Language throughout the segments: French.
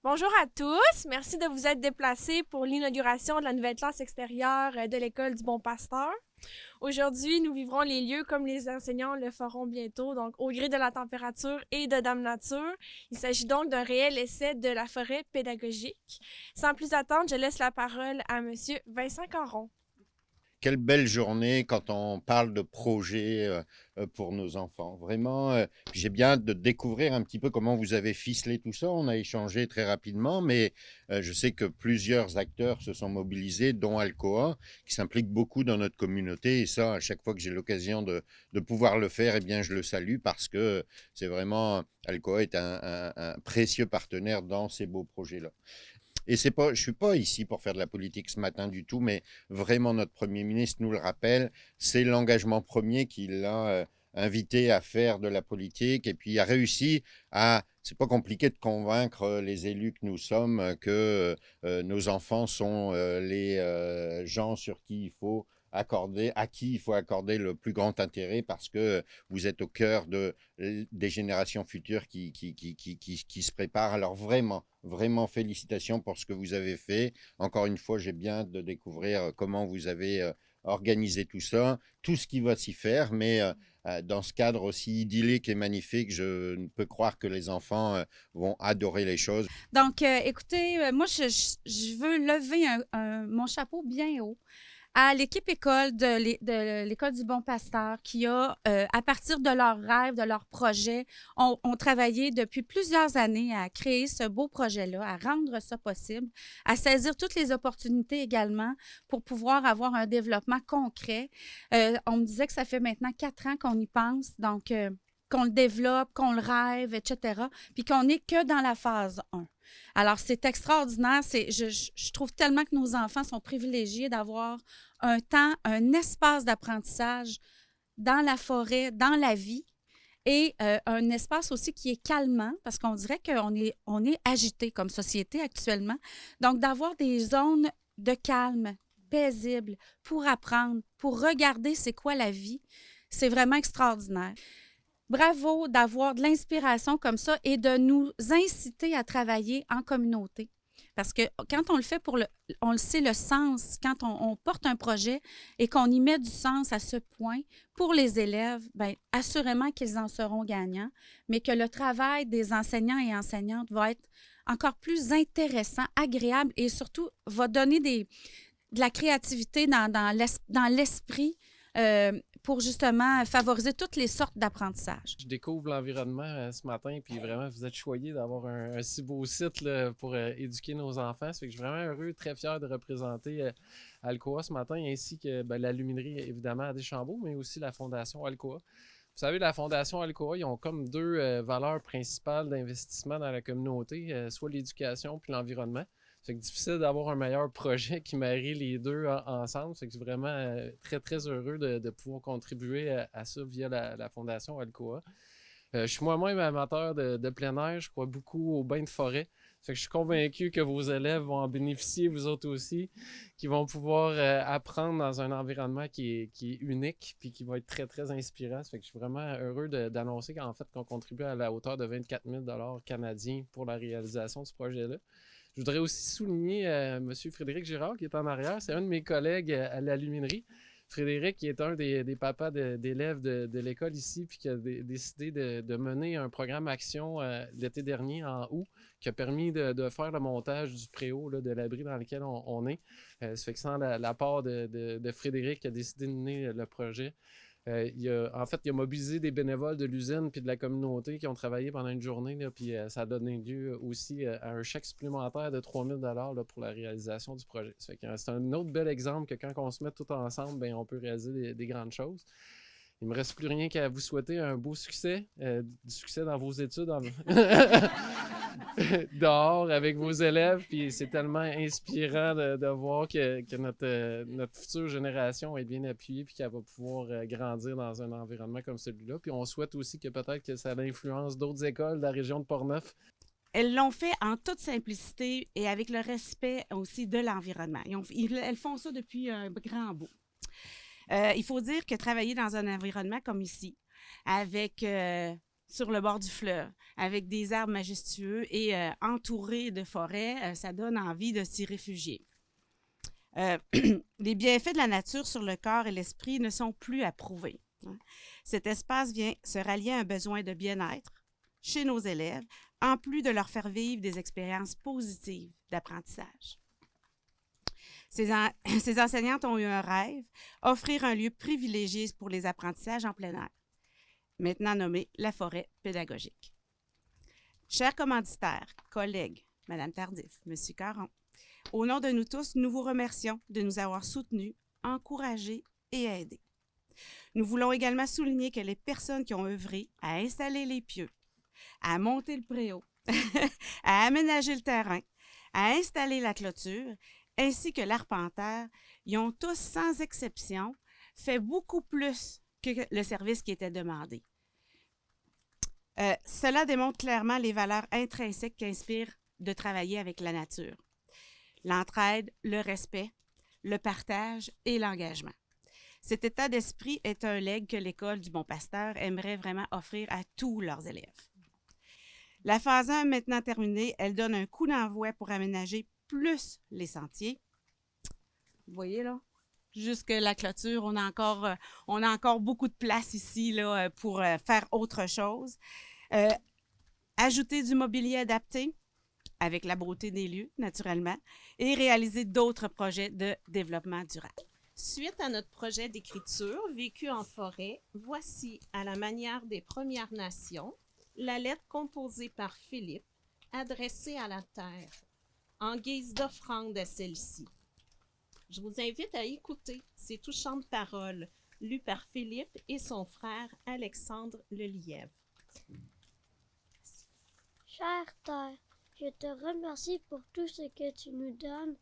Bonjour à tous. Merci de vous être déplacés pour l'inauguration de la nouvelle classe extérieure de l'École du Bon Pasteur. Aujourd'hui, nous vivrons les lieux comme les enseignants le feront bientôt, donc au gré de la température et de Dame Nature. Il s'agit donc d'un réel essai de la forêt pédagogique. Sans plus attendre, je laisse la parole à Monsieur Vincent Caron. Quelle belle journée quand on parle de projets pour nos enfants. Vraiment, j'ai bien hâte de découvrir un petit peu comment vous avez ficelé tout ça. On a échangé très rapidement, mais je sais que plusieurs acteurs se sont mobilisés, dont Alcoa, qui s'implique beaucoup dans notre communauté. Et ça, à chaque fois que j'ai l'occasion de pouvoir le faire, eh bien, je le salue parce que c'est vraiment, Alcoa est un précieux partenaire dans ces beaux projets-là. Et c'est pas, je suis pas ici pour faire de la politique ce matin du tout, mais vraiment notre Premier ministre nous le rappelle, c'est l'engagement premier qui l'a invité à faire de la politique et puis a réussi à, c'est pas compliqué de convaincre les élus que nous sommes que nos enfants sont les gens sur qui il faut accorder, à qui il faut accorder le plus grand intérêt parce que vous êtes au cœur des générations futures qui se préparent. Alors vraiment, vraiment félicitations pour ce que vous avez fait. Encore une fois, j'ai bien de découvrir comment vous avez organisé tout ça, tout ce qui va s'y faire, mais dans ce cadre aussi idyllique et magnifique, je ne peux croire que les enfants vont adorer les choses. Donc, écoutez, moi, je veux lever mon chapeau bien haut à l'équipe école de l'École du Bon Pasteur qui a, à partir de leurs rêves, de leurs projets, ont travaillé depuis plusieurs années à créer ce beau projet-là, à rendre ça possible, à saisir toutes les opportunités également pour pouvoir avoir un développement concret. On me disait que ça fait maintenant 4 ans qu'on y pense, donc qu'on le développe, qu'on le rêve, etc., puis qu'on n'est que dans la phase 1. Alors, c'est extraordinaire. Je trouve tellement que nos enfants sont privilégiés d'avoir un temps, un espace d'apprentissage dans la forêt, dans la vie, et un espace aussi qui est calmant, parce qu'on dirait on est agité comme société actuellement. Donc, d'avoir des zones de calme, paisibles, pour apprendre, pour regarder c'est quoi la vie, c'est vraiment extraordinaire. Bravo d'avoir de l'inspiration comme ça et de nous inciter à travailler en communauté. Parce que quand on le fait on le sait, le sens, quand on porte un projet et qu'on y met du sens à ce point pour les élèves, bien, assurément qu'ils en seront gagnants, mais que le travail des enseignants et enseignantes va être encore plus intéressant, agréable et surtout va donner de la créativité dans l'esprit pour justement favoriser toutes les sortes d'apprentissage. Je découvre l'environnement ce matin, puis vraiment, vous êtes choyés d'avoir un si beau site là, pour éduquer nos enfants. Ça fait que je suis vraiment heureux, très fier de représenter Alcoa ce matin, ainsi que la luminerie, évidemment, à Deschambault, mais aussi la Fondation Alcoa. Vous savez, la Fondation Alcoa, ils ont comme deux valeurs principales d'investissement dans la communauté, soit l'éducation puis l'environnement. C'est difficile d'avoir un meilleur projet qui marie les deux ensemble. C'est que je suis vraiment très, très heureux de pouvoir contribuer à ça via la Fondation Alcoa. Je suis moi-même amateur de plein air. Je crois beaucoup aux bains de forêt. Fait que je suis convaincu que vos élèves vont en bénéficier, vous autres aussi, qui vont pouvoir apprendre dans un environnement qui est unique puis qui va être très, très inspirant. Fait que je suis vraiment heureux d'annoncer qu'en fait, qu'on contribue à la hauteur de 24 000 canadiens pour la réalisation de ce projet-là. Je voudrais aussi souligner M. Frédéric Girard qui est en arrière. C'est un de mes collègues à la luminerie. Frédéric, qui est un des papas d'élèves de l'école ici, puis qui a décidé de mener un programme action l'été dernier, en août, qui a permis de faire le montage du préau là, de l'abri dans lequel on est. Ça fait que sans l'apport de Frédéric qui a décidé de mener le projet, il a mobilisé des bénévoles de l'usine puis de la communauté qui ont travaillé pendant une journée, là, puis ça a donné lieu aussi à un chèque supplémentaire de 3 000 là, pour la réalisation du projet. Ça fait que, c'est un autre bel exemple que quand on se met tout ensemble, ben, on peut réaliser des grandes choses. Il ne me reste plus rien qu'à vous souhaiter un beau succès, du succès dans vos études dehors avec vos élèves. Puis c'est tellement inspirant de voir que notre future génération est bien appuyée puis qu'elle va pouvoir grandir dans un environnement comme celui-là. Puis on souhaite aussi que peut-être que ça influence d'autres écoles de la région de Portneuf. Elles l'ont fait en toute simplicité et avec le respect aussi de l'environnement. Elles font ça depuis un grand bout. Il faut dire que travailler dans un environnement comme ici, avec sur le bord du fleuve, avec des arbres majestueux et entourés de forêts. Ça donne envie de s'y réfugier. Les bienfaits de la nature sur le corps et l'esprit ne sont plus à prouver. Cet espace vient se rallier à un besoin de bien-être chez nos élèves, en plus de leur faire vivre des expériences positives d'apprentissage. Ces enseignantes ont eu un rêve, offrir un lieu privilégié pour les apprentissages en plein air, maintenant nommé la forêt pédagogique. Chers commanditaires, collègues, Mme Tardif, M. Caron, au nom de nous tous, nous vous remercions de nous avoir soutenus, encouragés et aidés. Nous voulons également souligner que les personnes qui ont œuvré à installer les pieux, à monter le préau, à aménager le terrain, à installer la clôture, ainsi que l'arpenteur, ils ont tous, sans exception, fait beaucoup plus que le service qui était demandé. Cela démontre clairement les valeurs intrinsèques qui inspirent de travailler avec la nature. L'entraide, le respect, le partage et l'engagement. Cet état d'esprit est un legs que l'École du Bon Pasteur aimerait vraiment offrir à tous leurs élèves. La phase 1 maintenant terminée, elle donne un coup d'envoi pour aménager plus les sentiers. Vous voyez là, jusque la clôture, on a encore beaucoup de place ici là, pour faire autre chose. Ajouter du mobilier adapté avec la beauté des lieux, naturellement, et réaliser d'autres projets de développement durable. Suite à notre projet d'écriture vécu en forêt, voici, à la manière des Premières Nations, la lettre composée par Philippe, adressée à la Terre, en guise d'offrande à celle-ci. Je vous invite à écouter ces touchantes paroles lues par Philippe et son frère Alexandre Lelièvre. Chère Terre, je te remercie pour tout ce que tu nous donnes,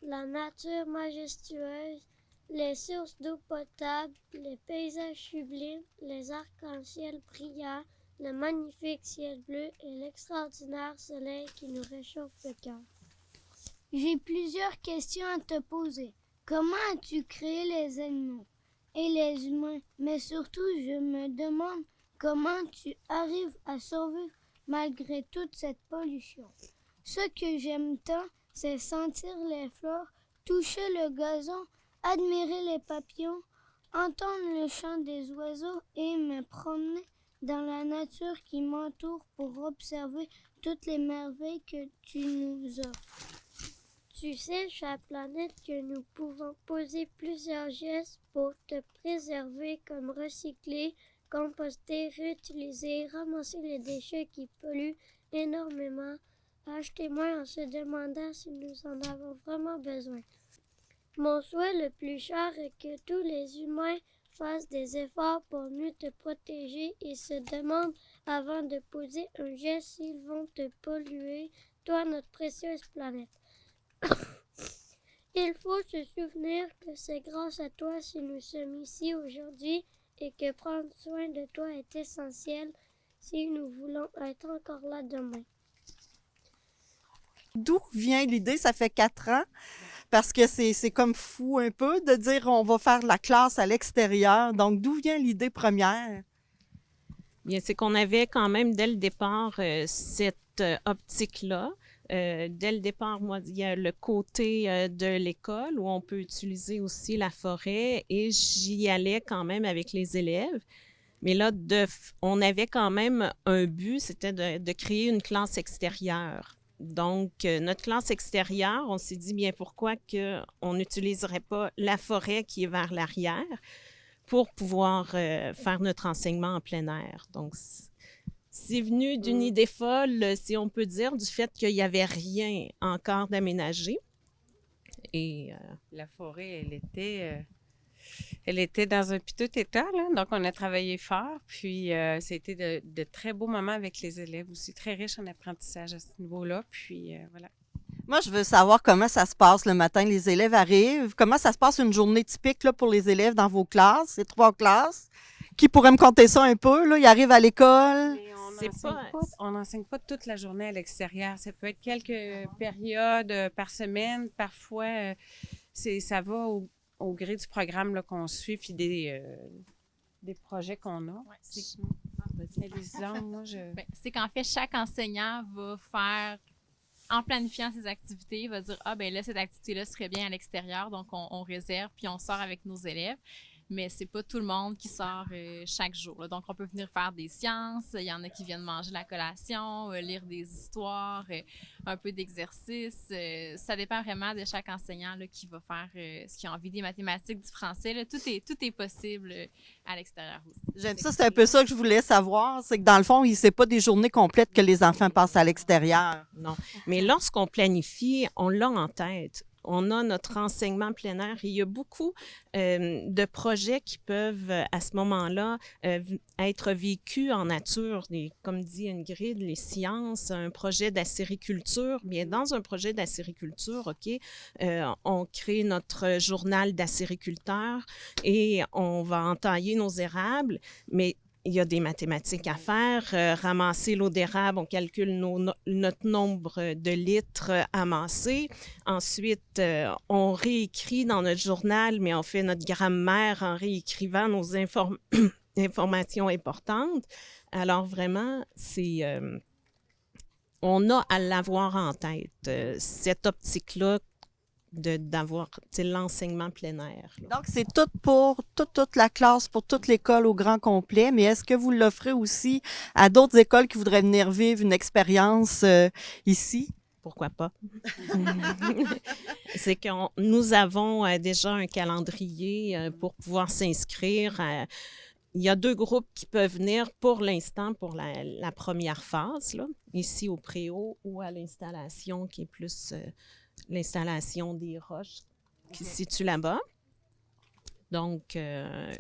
la nature majestueuse, les sources d'eau potable, les paysages sublimes, les arcs-en-ciel brillants, le magnifique ciel bleu et l'extraordinaire soleil qui nous réchauffe le cœur. J'ai plusieurs questions à te poser. Comment as-tu créé les animaux et les humains? Mais surtout, je me demande comment tu arrives à survivre malgré toute cette pollution. Ce que j'aime tant, c'est sentir les fleurs, toucher le gazon, admirer les papillons, entendre le chant des oiseaux et me promener dans la nature qui m'entoure pour observer toutes les merveilles que tu nous offres. Tu sais, chère planète, que nous pouvons poser plusieurs gestes pour te préserver, comme recycler, composter, réutiliser, ramasser les déchets qui polluent énormément, acheter moins en se demandant si nous en avons vraiment besoin. Mon souhait le plus cher est que tous les humains fassent des efforts pour mieux te protéger et se demandent avant de poser un geste s'ils vont te polluer, toi, notre précieuse planète. Il faut se souvenir que c'est grâce à toi si nous sommes ici aujourd'hui et que prendre soin de toi est essentiel si nous voulons être encore là demain. D'où vient l'idée? Ça fait 4 ans, parce que c'est comme fou un peu de dire on va faire la classe à l'extérieur. Donc, d'où vient l'idée première? Bien, c'est qu'on avait quand même dès le départ cette optique-là. Dès le départ, moi, il y a le côté de l'école où on peut utiliser aussi la forêt et j'y allais quand même avec les élèves. Mais là, on avait quand même un but, c'était de créer une classe extérieure. Donc, notre classe extérieure, on s'est dit bien pourquoi on n'utiliserait pas la forêt qui est vers l'arrière pour pouvoir faire notre enseignement en plein air. Donc, c'est venu d'une idée folle, si on peut dire, du fait qu'il n'y avait rien encore d'aménagé. Et la forêt, elle était dans un piteux état, là. Donc, on a travaillé fort. Puis, c'était de très beaux moments avec les élèves aussi, très riches en apprentissage à ce niveau-là. Puis, voilà. Moi, je veux savoir comment ça se passe le matin. Les élèves arrivent. Comment ça se passe une journée typique là, pour les élèves dans vos classes, ces 3 classes? Qui pourrait me compter ça un peu? Là? Ils arrivent à l'école. On n'enseigne pas toute la journée à l'extérieur. Ça peut être quelques périodes par semaine. Parfois, ça va au gré du programme là, qu'on suit puis des projets qu'on a. Ouais, Élisande, moi, Ben, c'est qu'en fait, chaque enseignant va faire, en planifiant ses activités, va dire, ah ben là, cette activité-là serait bien à l'extérieur, donc on réserve, puis on sort avec nos élèves. Mais c'est pas tout le monde qui sort chaque jour, là. Donc, on peut venir faire des sciences, il y en a qui viennent manger la collation, lire des histoires, un peu d'exercice. Ça dépend vraiment de chaque enseignant là, qui va faire ce qu'il a envie, des mathématiques, du français. Là. Tout est possible à l'extérieur aussi. J'aime ça, c'est un peu ça que je voulais savoir. C'est que dans le fond, c'est pas des journées complètes que les enfants passent à l'extérieur. Non. Mais lorsqu'on planifie, on l'a en tête. On a notre enseignement plein air. Il y a beaucoup de projets qui peuvent, à ce moment-là, être vécus en nature. Comme dit Ingrid, les sciences, un projet d'acériculture. Bien, dans un projet d'acériculture, OK, on crée notre journal d'acériculteur et on va entailler nos érables, mais il y a des mathématiques à faire. Ramasser l'eau d'érable, on calcule notre nombre de litres amassés. Ensuite, on réécrit dans notre journal, mais on fait notre grammaire en réécrivant nos informations importantes. Alors vraiment, on a à l'avoir en tête, cette optique-là d'avoir l'enseignement plein air. Là. Donc, c'est tout pour toute la classe, pour toute l'école au grand complet, mais est-ce que vous l'offrez aussi à d'autres écoles qui voudraient venir vivre une expérience ici? Pourquoi pas? C'est que nous avons déjà un calendrier pour pouvoir s'inscrire. Il y a 2 groupes qui peuvent venir pour l'instant pour la première phase, là, ici au Préau ou à l'installation qui est plus... l'installation des roches qui se situe là-bas. Donc,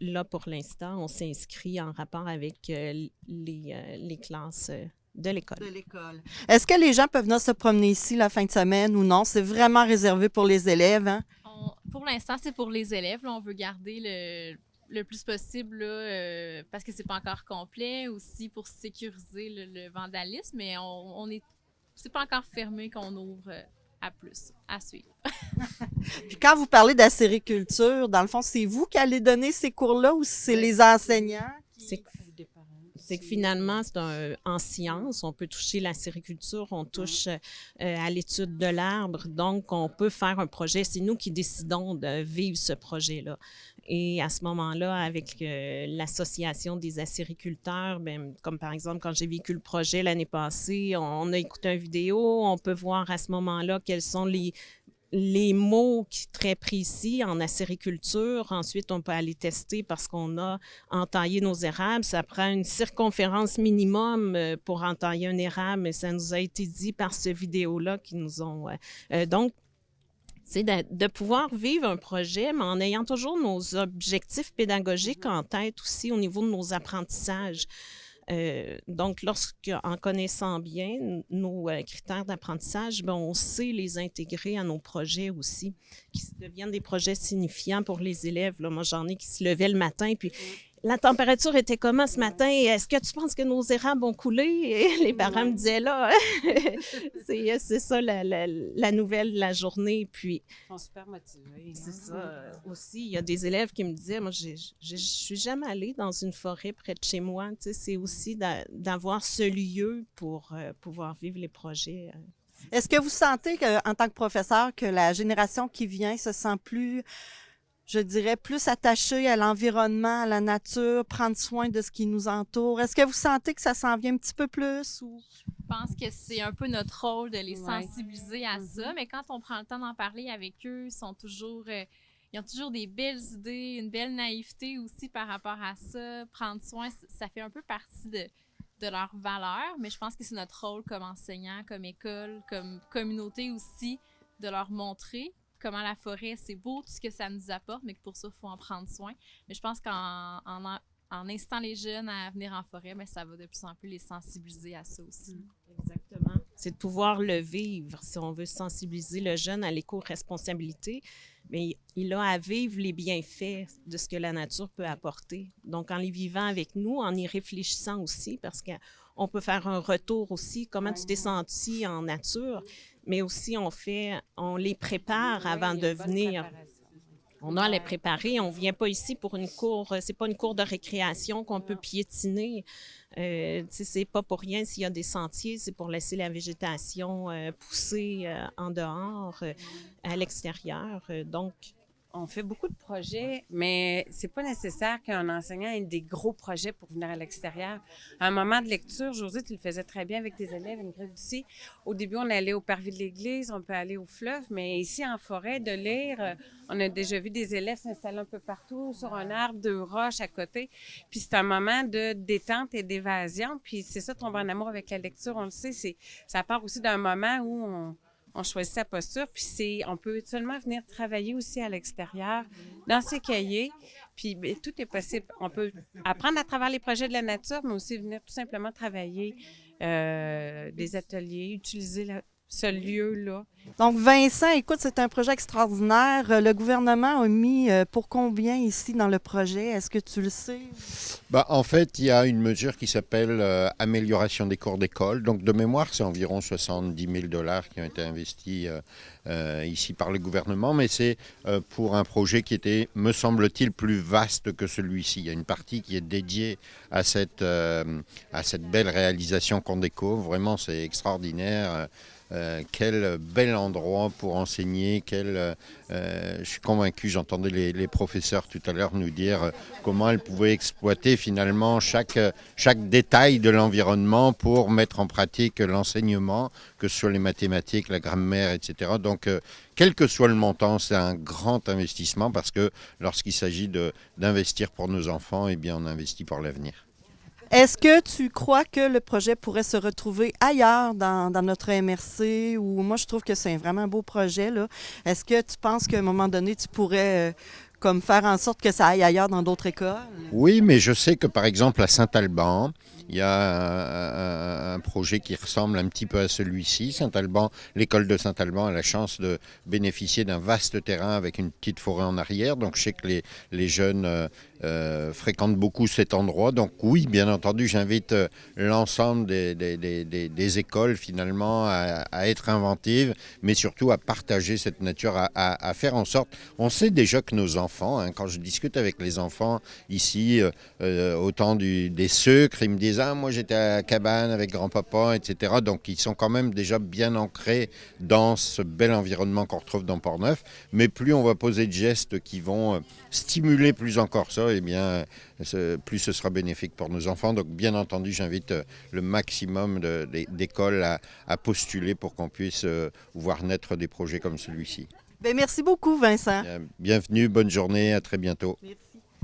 là, pour l'instant, on s'inscrit en rapport avec les classes de l'école. Est-ce que les gens peuvent venir se promener ici la fin de semaine ou non? C'est vraiment réservé pour les élèves, hein? Pour l'instant, c'est pour les élèves. Là, on veut garder le plus possible là, parce que c'est pas encore complet, aussi pour sécuriser le vandalisme, mais c'est pas encore fermé qu'on ouvre à plus, à suivre. Puis quand vous parlez d'acériculture, dans le fond, c'est vous qui allez donner ces cours-là ou c'est les enseignants? C'est que finalement, en sciences, on peut toucher l'acériculture, on touche à l'étude de l'arbre, donc on peut faire un projet. C'est nous qui décidons de vivre ce projet-là. Et à ce moment-là, avec l'association des acériculteurs, ben, comme par exemple, quand j'ai vécu le projet l'année passée, on a écouté une vidéo, on peut voir à ce moment-là quels sont les mots très précis en acériculture. Ensuite, on peut aller tester parce qu'on a entaillé nos érables. Ça prend une circonférence minimum pour entailler un érable, mais ça nous a été dit par ce vidéo-là qui nous ont... donc, c'est de pouvoir vivre un projet, mais en ayant toujours nos objectifs pédagogiques en tête aussi au niveau de nos apprentissages. Donc, en connaissant bien nos critères d'apprentissage, ben, on sait les intégrer à nos projets aussi, qui deviennent des projets signifiants pour les élèves. Là, moi, j'en ai qui se levaient le matin, puis la température était comment ce matin? Est-ce que tu penses que nos érables ont coulé? Et les parents me disaient là, c'est ça la nouvelle de la journée. Puis, ils sont super motivés. C'est ça. Aussi, il y a des élèves qui me disaient, moi, je suis jamais allée dans une forêt près de chez moi. Tu sais, c'est aussi d'avoir ce lieu pour pouvoir vivre les projets. Est-ce que vous sentez en tant que professeur que la génération qui vient se sent plus... je dirais, plus attachée à l'environnement, à la nature, prendre soin de ce qui nous entoure. Est-ce que vous sentez que ça s'en vient un petit peu plus? Ou... Je pense que c'est un peu notre rôle de les sensibiliser à ça, mais quand on prend le temps d'en parler avec eux, ils ont toujours des belles idées, une belle naïveté aussi par rapport à ça. Prendre soin, ça fait un peu partie de leurs valeurs, mais je pense que c'est notre rôle comme enseignant, comme école, comme communauté aussi, de leur montrer comment la forêt, c'est beau, tout ce que ça nous apporte, mais que pour ça, il faut en prendre soin. Mais je pense qu'en incitant les jeunes à venir en forêt, bien, ça va de plus en plus les sensibiliser à ça aussi. Exactement. C'est de pouvoir le vivre. Si on veut sensibiliser le jeune à l'éco-responsabilité, mais il a à vivre les bienfaits de ce que la nature peut apporter. Donc, en les vivant avec nous, en y réfléchissant aussi, parce qu'on peut faire un retour aussi. Comment tu t'es senti en nature? Mais aussi, on les prépare avant de venir. On a à les préparer. On ne vient pas ici pour une cour. C'est pas une cour de récréation qu'on peut piétiner. C'est pas pour rien s'il y a des sentiers, c'est pour laisser la végétation pousser en dehors, à l'extérieur. Donc, on fait beaucoup de projets, mais c'est pas nécessaire qu'un enseignant ait des gros projets pour venir à l'extérieur. À un moment de lecture, Josée, tu le faisais très bien avec tes élèves, Ingrid aussi. Au début, on allait au parvis de l'église, on peut aller au fleuve, mais ici, en forêt, de lire, on a déjà vu des élèves s'installer un peu partout, sur un arbre, 2 roches à côté. Puis c'est un moment de détente et d'évasion. Puis c'est ça, tomber en amour avec la lecture, on le sait, ça part aussi d'un moment où on choisit sa posture, puis on peut seulement venir travailler aussi à l'extérieur, dans ses cahiers, puis tout est possible. On peut apprendre à travers les projets de la nature, mais aussi venir tout simplement travailler des ateliers, utiliser ce lieu-là. Donc, Vincent, écoute, c'est un projet extraordinaire. Le gouvernement a mis pour combien ici dans le projet? Est-ce que tu le sais? En fait, il y a une mesure qui s'appelle amélioration des cours d'école. Donc, de mémoire, c'est environ 70 000 $ qui ont été investis ici par le gouvernement. Mais c'est pour un projet qui était, me semble-t-il, plus vaste que celui-ci. Il y a une partie qui est dédiée à cette belle réalisation qu'on découvre. Vraiment, c'est extraordinaire. Quel bel endroit pour enseigner, je suis convaincu, j'entendais les professeurs tout à l'heure nous dire comment elles pouvaient exploiter finalement chaque détail de l'environnement pour mettre en pratique l'enseignement, que ce soit les mathématiques, la grammaire, etc. Donc, quel que soit le montant, c'est un grand investissement parce que lorsqu'il s'agit d'investir pour nos enfants, eh bien, on investit pour l'avenir. Est-ce que tu crois que le projet pourrait se retrouver ailleurs dans notre MRC? Ou moi, je trouve que c'est un vraiment beau projet, là. Est-ce que tu penses qu'à un moment donné, tu pourrais comme faire en sorte que ça aille ailleurs dans d'autres écoles? Oui, mais je sais que par exemple à Saint-Alban, il y a un projet qui ressemble un petit peu à celui-ci. Saint-Alban, l'école de Saint-Alban a la chance de bénéficier d'un vaste terrain avec une petite forêt en arrière. Donc je sais que les jeunes fréquentent beaucoup cet endroit. Donc oui, bien entendu, j'invite l'ensemble des écoles finalement à être inventives, mais surtout à partager cette nature, à faire en sorte... On sait déjà que nos enfants, quand je discute avec les enfants ici, au temps des sucres, ils me disent « Ah, moi j'étais à la cabane avec grand-papa, etc. » Donc ils sont quand même déjà bien ancrés dans ce bel environnement qu'on retrouve dans Portneuf. Mais plus on va poser de gestes qui vont stimuler plus encore ça, eh bien, plus ce sera bénéfique pour nos enfants. Donc, bien entendu, j'invite le maximum d'écoles à postuler pour qu'on puisse voir naître des projets comme celui-ci. Bien, merci beaucoup, Vincent. Bienvenue, bonne journée, à très bientôt. Merci.